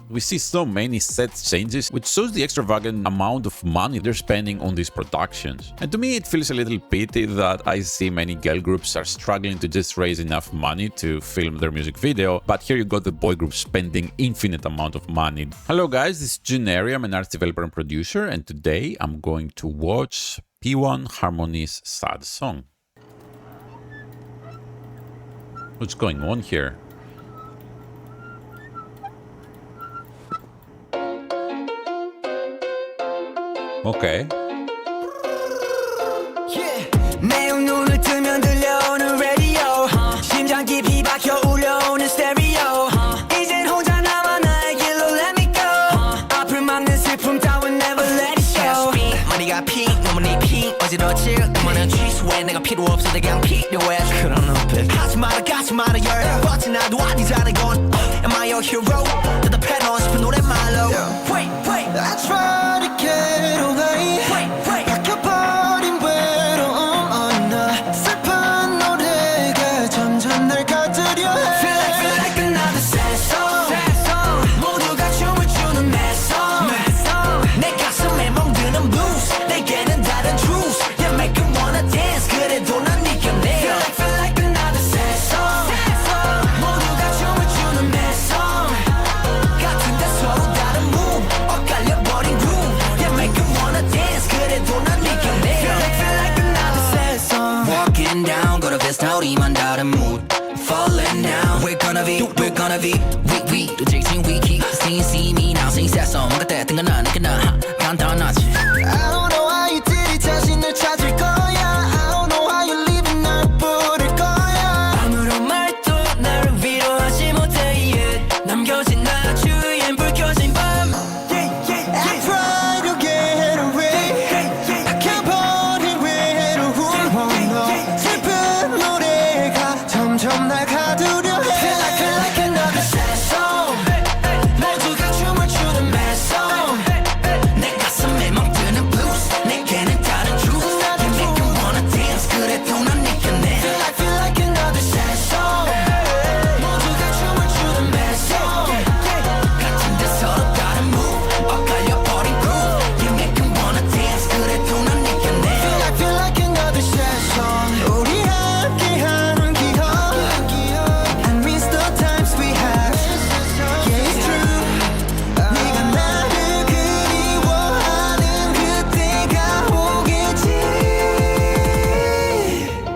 we see so many set changes, which shows the extravagant amount of money they're spending on these productions. And to me, it feels a little pity that I see many girl groups are struggling to just raise enough money to film their music video, but here you got the boy group spending infinite amount of money. Hello guys, this is Juneri, I'm an artist developer and producer, and today I'm going to watch P1 Harmony's Sad Song. What's going on here? Okay. 매일 눈을 뜨면 들려오는 라디오 심장 깊이 박혀 울려오는 스테레오 이젠 혼자 남아 나의 길로 let me go 앞을 막는 슬픔 따윈 never let it show 머리가 핑 너무 네 핑 어지러질 너무나 취소해 내가 필요 없어 그냥 필요해 그런 눈빛 하지 마라 가지 마라 열 뻗지 나도 아니잖아 이건 Am I your hero? 대답해놓은 싶은 노랫말로 Wait wait I try to get away Wait wait 박혀버린 외로움 어느 슬픈 노래가 점점 날 가두려 해 Feel like another sad song 모두가 춤을 추는 mad song 내 가슴에 멍드는 blues 내게는 다른 truth Yeah make you wanna dance 그래도 난 네 곁에 Feel like another sad song 모두가 춤을 추는 mad song 같은데 서로 다른 move 엇갈려버린 groove Yeah make you wanna dance 그래도 난 네 곁에 Feel like another sad song Walking down go to this 우리만 다른 mood Falling down we're gonna be we 또 직진 wiki see me now sing sad song 뭔가 때뜬 건 아니구나 간단하지 I don't know how you did it 자신을 찾을 거야 I don't know how you leaving 날 부를 거야 아무런 말도 나를 위로하지 못해 yeah. 남겨진 나 주위엔 불 켜진 밤 I try to get away 박혀버린 외로움 너 슬픈 노래가 점점 날 가두려 해 Feel like another sad song 모두가 춤을 추는 mad song 내 가슴에 멍드는 blues 내게는 다른 truth You make you wanna dance 그래도 난 네 곁에 Feel like another sad song 모두가 춤을 추는 mad song 같은데 서로 다른 move 엇갈려버린 groove You make you wanna dance 그래도 난 네 곁에 Feel like another sad song 우리 함께하는 기억 I miss the times we had Yeah it's true 네가 나를 그리워하는 그때가 오겠지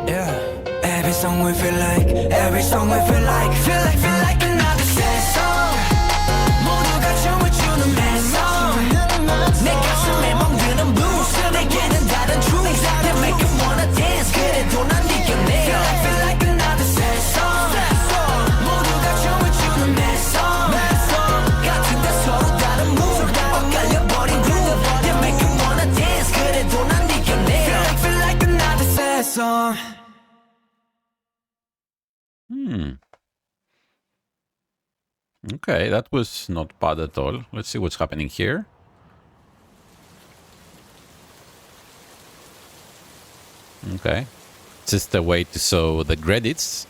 Yeah Every song we feel like Every song we feel like Feel like another sad song 모두가 춤을 추는 mad song 내 가슴에 멍드는 blues 내게는 다른 truth You make you wanna dance 그래도 난 네 곁에 Feel like another sad song 모두가 춤을 추는 mad song 같은데 서로 다른 move 엇갈려버린 groove You make you wanna dance 그래도 난 네 곁에 Feel like another sad song Okay, that was not bad at all. Let's see what's happening here. Okay, just a way to show the credits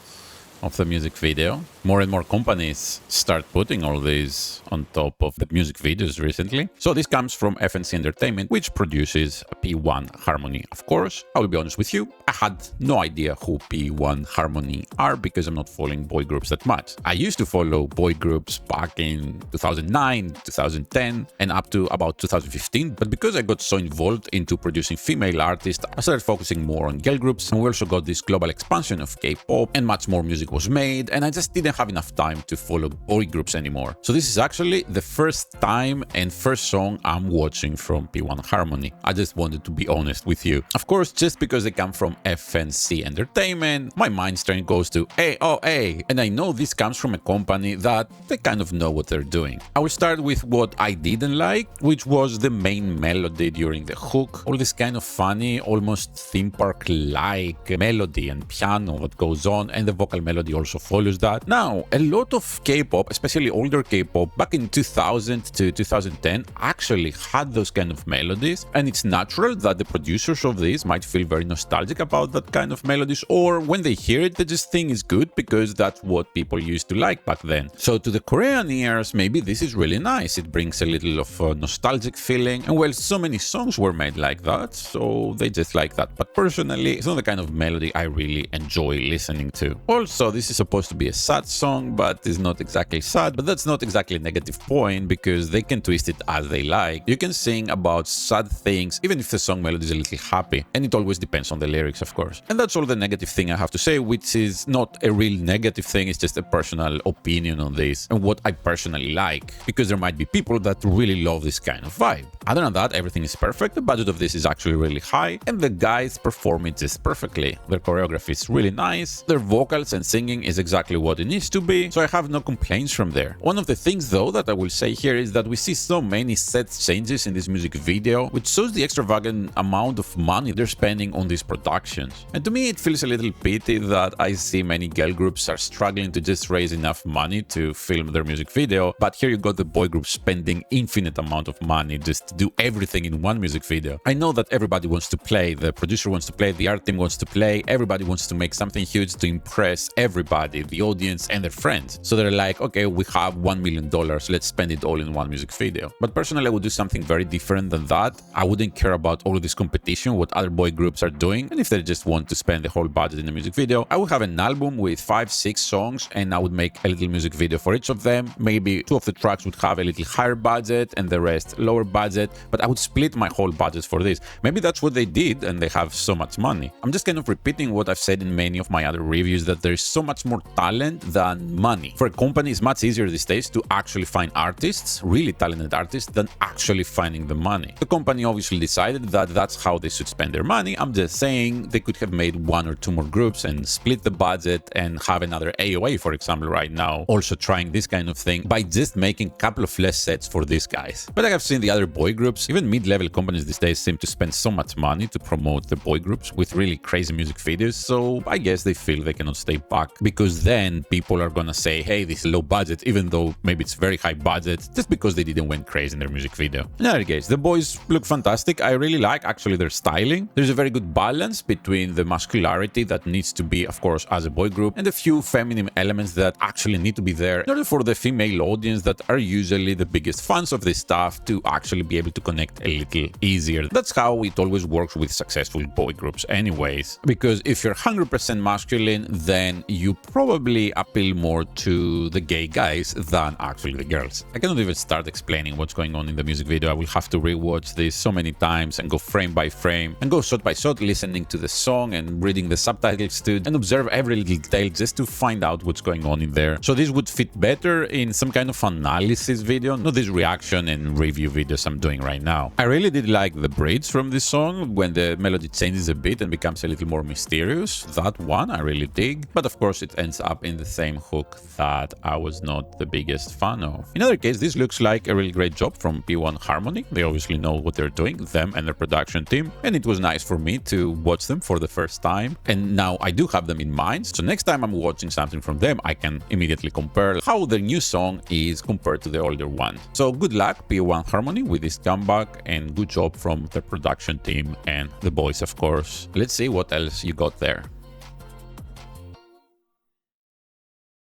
of the music video. More and more companies start putting all these on top of the music videos recently. So this comes from FNC Entertainment, which produces P1 Harmony. Of course, I will be honest with you, I had no idea who P1 Harmony are because I'm not following boy groups that much. I used to follow boy groups back in 2009, 2010, and up to about 2015, but because I got so involved into producing female artists, I started focusing more on girl groups, and we also got this global expansion of K-pop, and much more music was made, and I just didn't have enough time to follow boy groups anymore. So this is actually the first time and first song I'm watching from P1 Harmony. I just wanted to be honest with you. Of course, just because they come from FNC Entertainment, my mind strength goes to AOA, and I know this comes from a company that they kind of know what they're doing. I will start with what I didn't like, which was the main melody during the hook. All this kind of funny, almost theme park-like melody and piano that goes on, and the vocal melody melody also follows that. Now, a lot of K-pop, especially older K-pop, back in 2000 to 2010, actually had those kind of melodies, and it's natural that the producers of this might feel very nostalgic about that kind of melodies, or when they hear it, they just think it's good because that's what people used to like back then. So to the Korean ears, maybe this is really nice. It brings a little of a nostalgic feeling, and well, so many songs were made like that, so they just like that. But personally, it's not the kind of melody I really enjoy listening to. Also, this is supposed to be a sad song, but it's not exactly sad, but that's not exactly a negative point because they can twist it as they like. You can sing about sad things even if the song melody is a little happy, and it always depends on the lyrics, of course. And that's all the negative thing I have to say, which is not a real negative thing, it's just a personal opinion on this and what I personally like, because there might be people that really love this kind of vibe. Other than that, everything is perfect. The budget of this is actually really high, and the guys perform it just perfectly. Their choreography is really nice, their vocals and singing is exactly what it needs to be, so I have no complaints from there. One of the things though that I will say here is that we see so many set changes in this music video, which shows the extravagant amount of money they're spending on these productions. And to me it feels a little pity that I see many girl groups are struggling to just raise enough money to film their music video, but here you got the boy group spending infinite amount of money just to do everything in one music video. I know that everybody wants to play, the producer wants to play, the art team wants to play, everybody wants to make something huge to impress everybody, the audience and their friends. So they're like, okay, we have $1 million, let's spend it all in one music video. But personally, I would do something very different than that. I wouldn't care about all of this competition, what other boy groups are doing, and if they just want to spend the whole budget in a music video, I would have an album with 5-6 songs and I would make a little music video for each of them. Maybe 2 of the tracks would have a little higher budget and the rest lower budget, but I would split my whole budget for this. Maybe that's what they did and they have so much money. I'm just kind of repeating what I've said in many of my other reviews, that there's so much more talent than money. For a company, it's much easier these days to actually find artists, really talented artists, than actually finding the money. The company obviously decided that that's how they should spend their money. I'm just saying they could have made 1 or 2 more groups and split the budget and have another AOA, for example, right now, also trying this kind of thing by just making a couple of less sets for these guys. But I have seen the other boy groups, even mid-level companies these days seem to spend so much money to promote the boy groups with really crazy music videos, so I guess they feel they cannot stay back, because then people are gonna say, hey, this is low budget, even though maybe it's very high budget, just because they didn't went crazy in their music video. In any case, the boys look fantastic. I really like actually their styling. There's a very good balance between the muscularity that needs to be, of course, as a boy group, and a few feminine elements that actually need to be there in order for the female audience that are usually the biggest fans of this stuff to actually be able to connect a little easier. That's how it always works with successful boy groups anyways, because if you're 100% masculine, then you probably appeal more to the gay guys than actually the girls. I cannot even start explaining what's going on in the music video. I will have to rewatch this so many times and go frame by frame and go shot by shot, listening to the song and reading the subtitles too, and observe every little detail just to find out what's going on in there. So this would fit better in some kind of analysis video, not this reaction and review videos I'm doing right now. I really did like the bridge from this song when the melody changes a bit and becomes a little more mysterious. That one I really dig, but of course it ends up in the same hook that I was not the biggest fan of. In other case, this looks like a really great job from P1 Harmony. They obviously know what they're doing, them and their production team, and it was nice for me to watch them for the first time, and now I do have them in mind, so next time I'm watching something from them, I can immediately compare how their new song is compared to the older one. So good luck P1 Harmony with this comeback, and good job from the production team and the boys, of course. Let's see what else you got there.